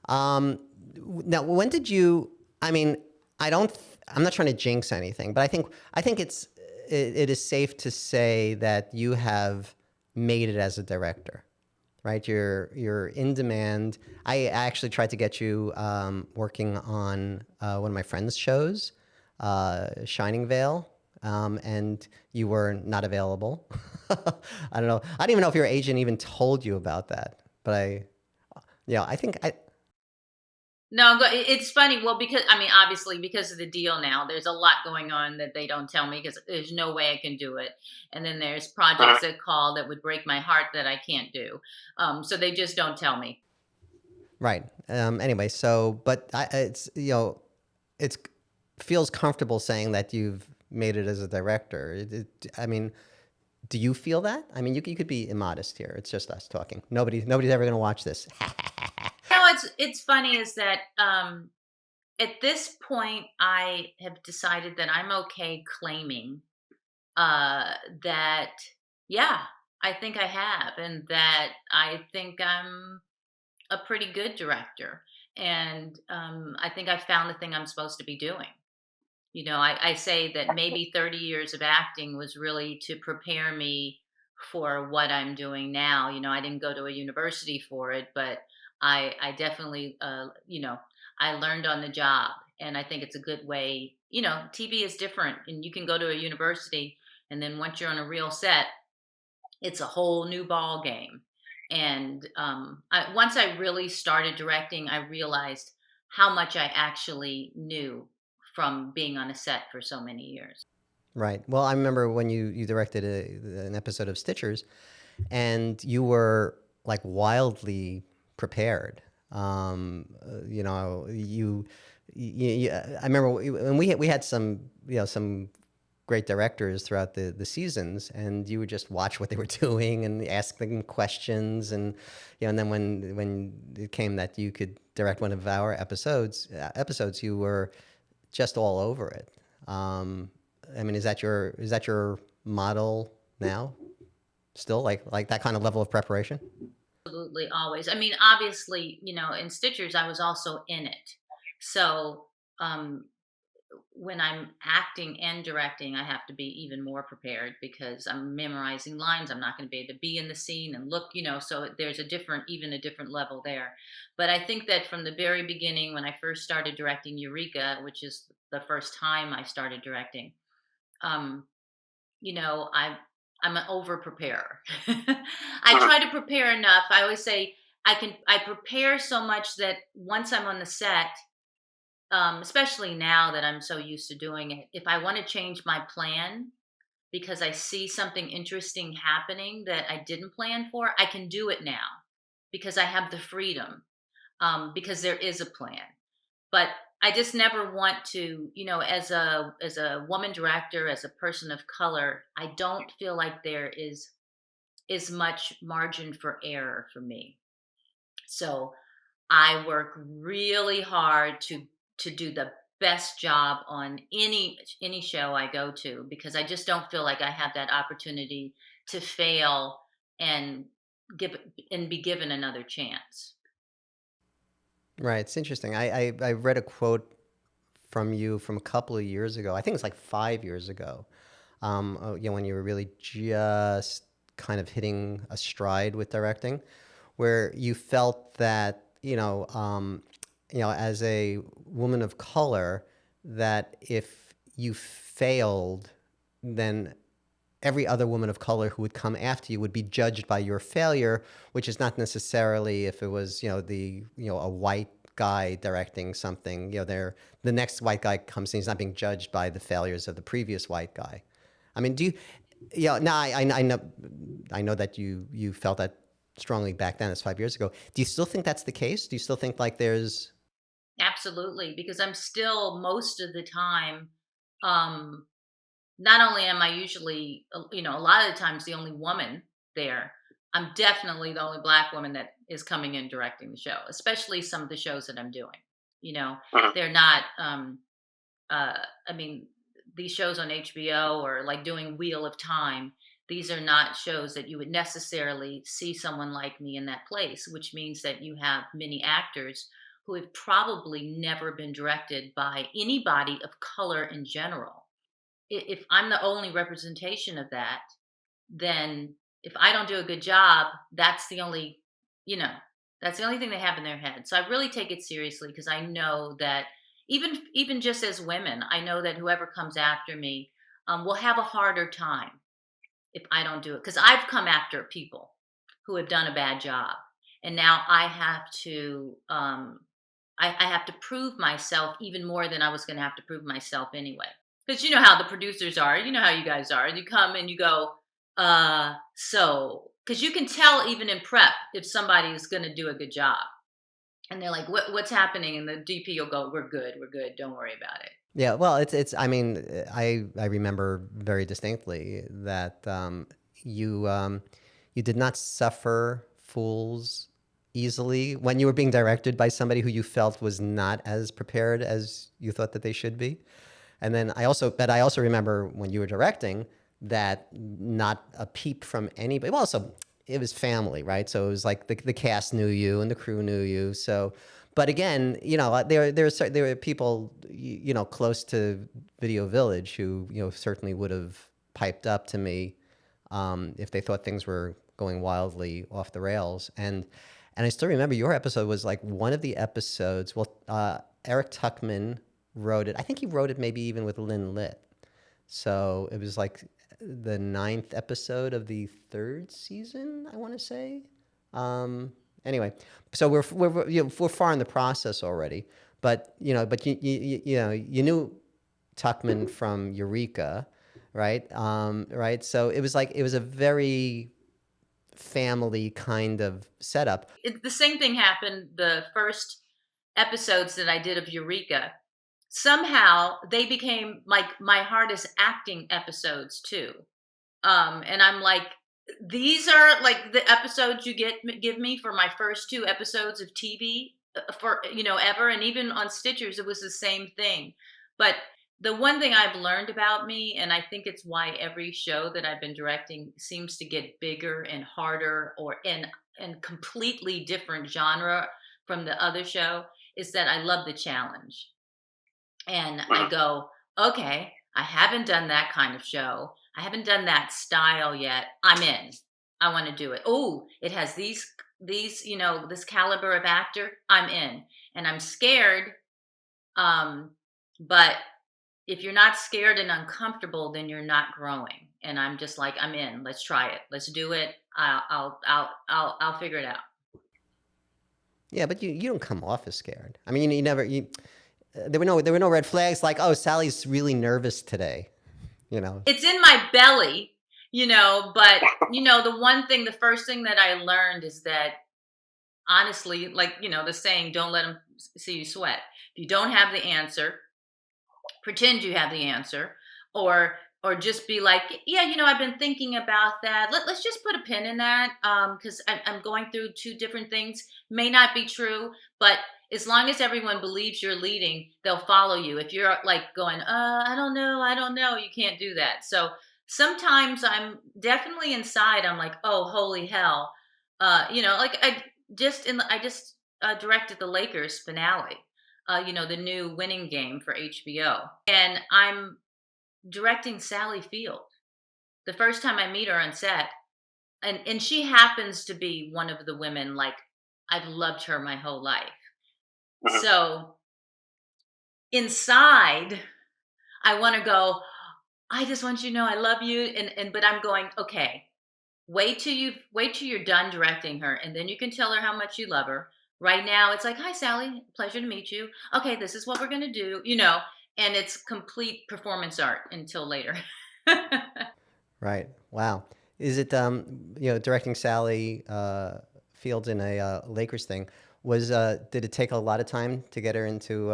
Now, when did you? I mean, I don't. I'm not trying to jinx anything, but I think it is safe to say that you have made it as a director, right? You're in demand. I actually tried to get you working on one of my friend's shows, Shining Vale, and you were not available. I don't know. I don't even know if your agent even told you about that, but I think No, it's funny. Well, because I mean, obviously, because of the deal now, there's a lot going on that they don't tell me because there's no way I can do it. And then there's projects that call that would break my heart that I can't do. So they just don't tell me. right. Anyway, but it's it's feels comfortable saying that you've made it as a director. I mean, do you feel that? I mean, you could be immodest here. It's just us talking. Nobody's ever going to watch this. It's funny is that at this point I have decided that I'm okay claiming uh, that yeah, I think I have, and that I think I'm a pretty good director, and I think I found the thing I'm supposed to be doing. I say that maybe 30 years of acting was really to prepare me for what I'm doing now. I didn't go to a university for it, but I definitely, I learned on the job. And I think it's a good way. TV is different, and you can go to a university, and then once you're on a real set, it's a whole new ball game. And once I really started directing, I realized how much I actually knew from being on a set for so many years. Right. Well, I remember when you directed an episode of Stitchers, and you were like wildly prepared. I remember when we had some some great directors throughout the seasons, and you would just watch what they were doing and ask them questions, and then when it came that you could direct one of our episodes, you were just all over it. I mean, is that your model now? Still like that kind of level of preparation? Absolutely, always. I mean, obviously, in Stitchers, I was also in it. So um, when I'm acting and directing, I have to be even more prepared because I'm memorizing lines. I'm not going to be able to be in the scene and look, so there's even a different level there. But I think that from the very beginning, when I first started directing Eureka, which is the first time I started directing, um, I'm an over preparer. I try to prepare enough. I always say I prepare so much that once I'm on the set, especially now that I'm so used to doing it, if I want to change my plan because I see something interesting happening that I didn't plan for, I can do it now because I have the freedom, because there is a plan. But I just never want to, as a woman director, as a person of color, I don't feel like there is much margin for error for me. So I work really hard to do the best job on any show I go to because I just don't feel like I have that opportunity to fail and give and be given another chance. Right. It's interesting. I read a quote from you from a couple of years ago. I think it's like 5 years ago. When you were really just kind of hitting a stride with directing, where you felt that as a woman of color, that if you failed, then every other woman of color who would come after you would be judged by your failure, which is not necessarily if it was, a white guy directing something, the next white guy comes in, he's not being judged by the failures of the previous white guy. I mean, now I know that you felt that strongly back then, as 5 years ago. Do you still think that's the case? Do you still think like there's, Absolutely, because I'm still most of the time, um, not only am I usually, a lot of the times the only woman there, I'm definitely the only black woman that is coming in directing the show, especially some of the shows that I'm doing. They're not, uh, I mean, these shows on HBO or like doing Wheel of Time, these are not shows that you would necessarily see someone like me in that place, which means that you have many actors who have probably never been directed by anybody of color in general. If I'm the only representation of that, then if I don't do a good job, that's the only, you know, that's the only thing they have in their head. So I really take it seriously because I know that even just as women, I know that whoever comes after me will have a harder time if I don't do it, because I've come after people who have done a bad job, and now I have to I have to prove myself even more than I was going to have to prove myself anyway. Because you know how the producers are, you know how you guys are. You come and you go, so, because you can tell even in prep if somebody is going to do a good job, and they're like, what's happening? And the DP will go, we're good, don't worry about it. Yeah, well, it's. I mean, I remember very distinctly that you did not suffer fools easily when you were being directed by somebody who you felt was not as prepared as you thought that they should be. And then I also remember when you were directing that not a peep from anybody. Well, also it was family, right? So it was like the cast knew you and the crew knew you. So, but again, there were people close to Video Village who certainly would have piped up to me if they thought things were going wildly off the rails. And I still remember your episode was like one of the episodes. Well, Eric Tuchman wrote it. I think he wrote it maybe even with Lynn Litt. So it was like the 9th episode of the 3rd season, I want to say. Anyway, so we're far in the process already. But you knew Tuchman from Eureka, right? Right. So it was a very family kind of setup. The same thing happened the first episodes that I did of Eureka. Somehow they became like my hardest acting episodes too. And I'm like, these are like the episodes you give me for my first 2 episodes of TV for ever. And even on Stitchers, it was the same thing. But the one thing I've learned about me, and I think it's why every show that I've been directing seems to get bigger and harder or in completely different genre from the other show, is that I love the challenge. And I go, okay, I haven't done that kind of show. I haven't done that style yet. I'm in. I want to do it. Oh, it has these, this caliber of actor. I'm in. And I'm scared. But if you're not scared and uncomfortable, then you're not growing. And I'm just like, I'm in. Let's try it. Let's do it. I'll figure it out. Yeah, but you don't come off as scared. I mean, there were no red flags like, oh, Sally's really nervous today. It's in my belly, but the first thing that I learned is that honestly, like, the saying, don't let them see you sweat. If you don't have the answer, pretend you have the answer, or just be like, yeah, I've been thinking about that. Let's just put a pin in that. Cause I'm going through 2 different things. May not be true, but as long as everyone believes you're leading, they'll follow you. If you're like going, I don't know, you can't do that. So sometimes I'm definitely inside. I'm like, oh, holy hell. Like I just directed the Lakers finale, the new winning game for HBO. And I'm directing Sally Field. The first time I meet her on set, and she happens to be one of the women, like, I've loved her my whole life. So inside, I want to go, I just want you to know I love you. But I'm going, okay, wait till you're done directing her. And then you can tell her how much you love her. Right now, it's like, hi, Sally, pleasure to meet you. Okay, this is what we're going to do, and it's complete performance art until later. Right. Wow. Is it, directing Sally Fields in a Lakers thing? Did it take a lot of time to get her into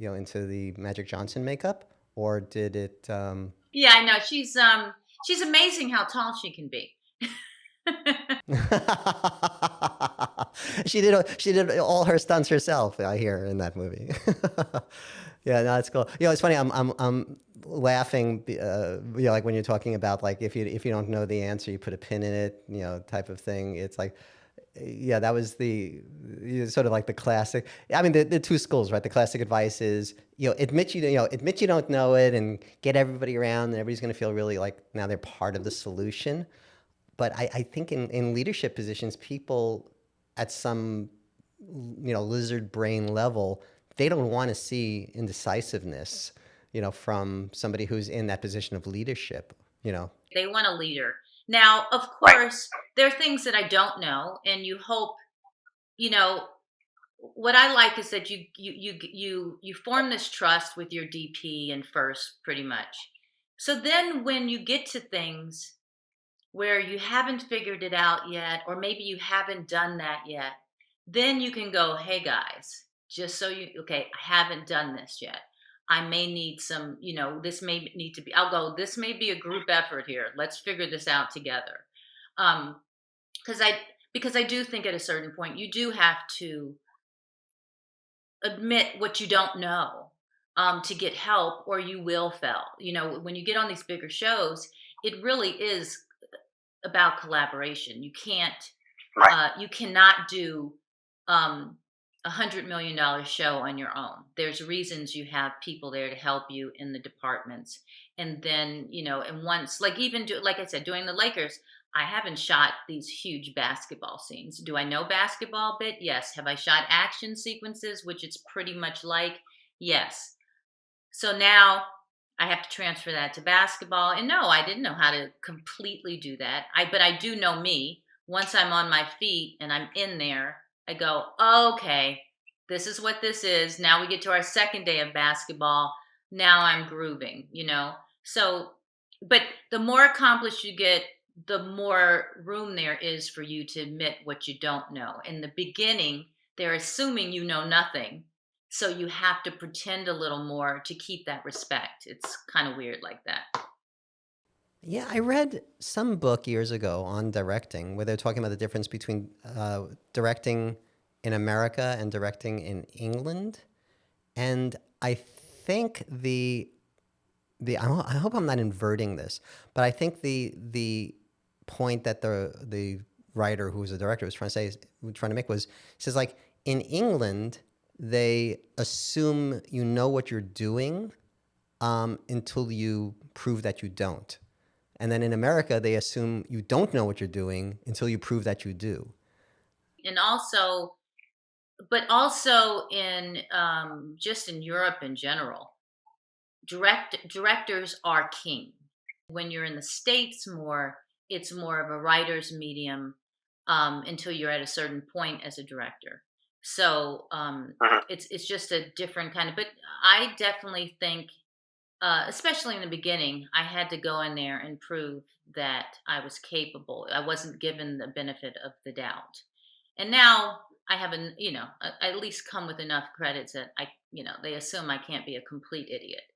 into the Magic Johnson makeup, or did it? Yeah, I know she's amazing how tall she can be. She did all her stunts herself, I hear, in that movie. Yeah, no, it's cool. It's funny. I'm laughing. Like when you're talking about like if you don't know the answer, you put a pin in it. Type of thing. It's like. yeah, that was sort of like the classic. I mean, the two schools, right? The classic advice is, admit you don't know it, and get everybody around, and everybody's going to feel really like now they're part of the solution. But I think in leadership positions, people at some lizard brain level, they don't want to see indecisiveness, from somebody who's in that position of leadership. They want a leader. Now, of course, there are things that I don't know, and you hope, you know, what I like is that you form this trust with your DP and first, pretty much. So then when you get to things where you haven't figured it out yet, or maybe you haven't done that yet, then you can go, hey guys, just so you, okay, I haven't done this yet. I may need some, this may need to be, I'll go, this may be a group effort here. Let's figure this out together. Um, because I do think at a certain point you do have to admit what you don't know, to get help, or you will fail. When you get on these bigger shows, it really is about collaboration. You cannot do $100 million show on your own. There's reasons you have people there to help you in the departments. And then, and once, like like I said, doing the Lakers, I haven't shot these huge basketball scenes. Do I know basketball a bit? Yes. Have I shot action sequences, which it's pretty much like? Yes. So now I have to transfer that to basketball. And no, I didn't know how to completely do that. But I do know me. Once I'm on my feet and I'm in there, I go, okay, this is what this is. Now we get to our second day of basketball. Now I'm grooving, So, but the more accomplished you get, the more room there is for you to admit what you don't know. In the beginning, they're assuming you know nothing. So you have to pretend a little more to keep that respect. It's kind of weird like that. Yeah, I read some book years ago on directing where they're talking about the difference between directing in America and directing in England. And I think I hope I'm not inverting this, but I think the point that the writer who was a director was trying to make was, he says, like, in England they assume you know what you're doing until you prove that you don't. And then in America, they assume you don't know what you're doing until you prove that you do. And also, but also in just in Europe in general, directors are king. When you're in the States more, it's more of a writer's medium, until you're at a certain point as a director. So it's just a different kind of. But I definitely think, especially in the beginning, I had to go in there and prove that I was capable. I wasn't given the benefit of the doubt. And now I haven't, I at least come with enough credits that they assume I can't be a complete idiot.